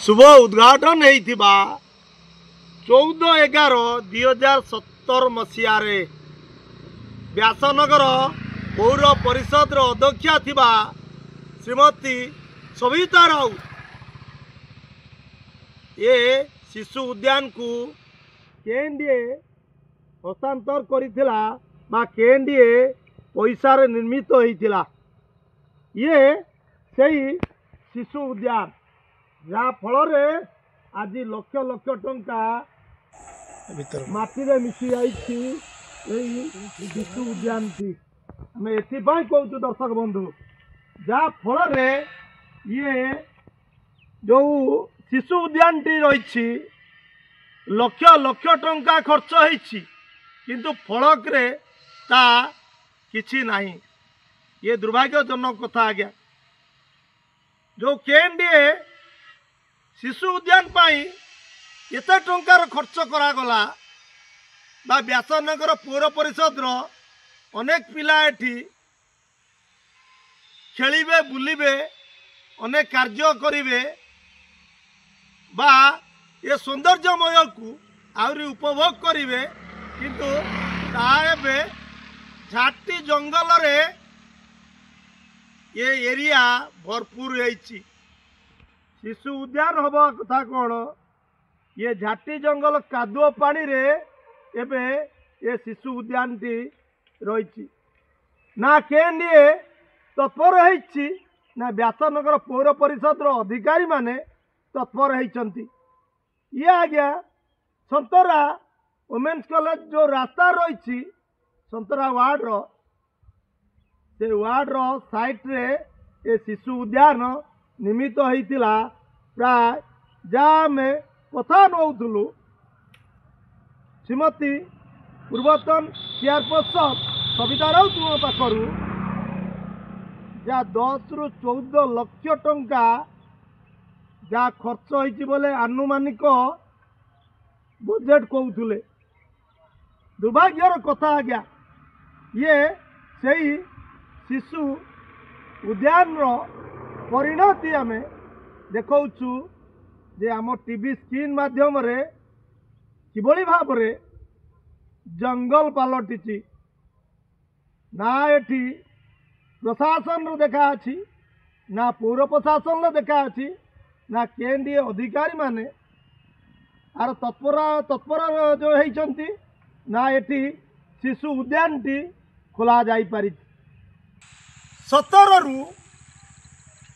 शुभ उद्घाटन होइथिबा 14/11/2017 मसीह व्यासनगर पौर परिषद अध्यक्षा थिबा श्रीमती सविता राउत ये शिशु उद्यान को केएनडीए हस्तांतर करिथिला बा केएनडीए पैसा रे निर्मित होइथिला। ये सही शिशु उद्यान जहाँ फल आज लक्ष लक्ष टंका माटी रे मिसी आइछि शिशु उद्यान थी आम एपाई कहूँ दर्शक बंधु जहाँ फल ये जो शिशु उद्यान टी रही लक्ष लक्ष टंका खर्च होइछि किंतु फलक रे ता किछि नहीं। ये दुर्भाग्यजनक कथा आज्ञा जो केएनडीए शिशु उद्यान पाई एते टंकार खर्च करागला बा व्यासनगर पौर परिषद अनेक पिला एठी खेलिबे बुलिबे अनेक कार्य करिवे बा ये सौंदर्यमय को आउरी उपभोग करिवे किंतु ताएबे झाटी जंगल रे ये एरिया भरपूर होइछि। शिशु उद्यान हवा कथा कौन ये झाटी जंगल कादुओ पानी रे एबे ये शिशु उद्यान टी रही ना केएनडीए तत्पर होइछि ना व्यासनगर पौर परिषद अधिकारी माने तत्पर होइछंती। ये आज्ञा संतरा वुमेन्स कॉलेज जो रास्ता रही संतरा वार्ड से वार्ड साइट रे ये शिशु उद्यान निमित्त होइतिला। प्राय जहाँ में कथा नौलु श्रीमती पूर्वतन चेयरपर्सन सविता राउत पाखर जहाँ 10 ରୁ 14 लक्ष टंका जहाँ खर्च होइछि बोले आनुमानिक बजेट कहूले दुर्भाग्यर कथा आज्ञा ये सही शिशु उद्यान परिणति आम देखु जे आम टीवी स्क्रीन माध्यम रे किभली भाव रे जंगल पलटिछि ना एठी प्रशासन देखा अछि ना पौर प्रशासन देखा अछि ना केएनडीए अधिकारी माने आर तत्पर जो होइछंती ना एठी शिशु उद्यान टी खोला जाई पारि। 17 ରୁ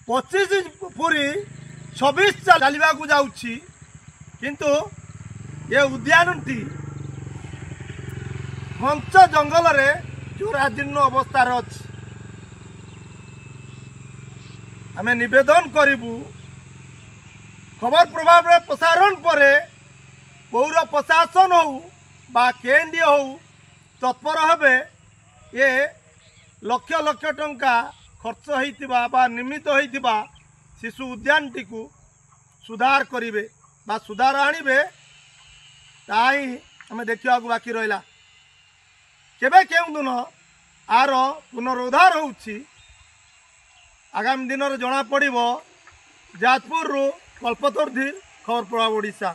25 पूरी 26 चलवा को जाउछि किंतु ये उद्यान टी घंच जंगल रे जोराजीर्ण अवस्था अछि। आमे निवेदन करिबु खबर प्रभाव रे प्रसारण परे पौर प्रशासन हो बा केएनडीए हो तत्पर हेबे ये लक्ष लक्ष टंका खर्च होइतिबा बा निर्मित होइतिबा शिशु उद्यान टी को सुधार करिवे बा सुधार आनिबे ताई हमें देखा बाकी रहा केबे केउं दिन आर पुनरुद्धार होउछि आगामी दिन जना पड़िबो। जाजपुर कल्पतरू खबर प्रभाव ओडिशा।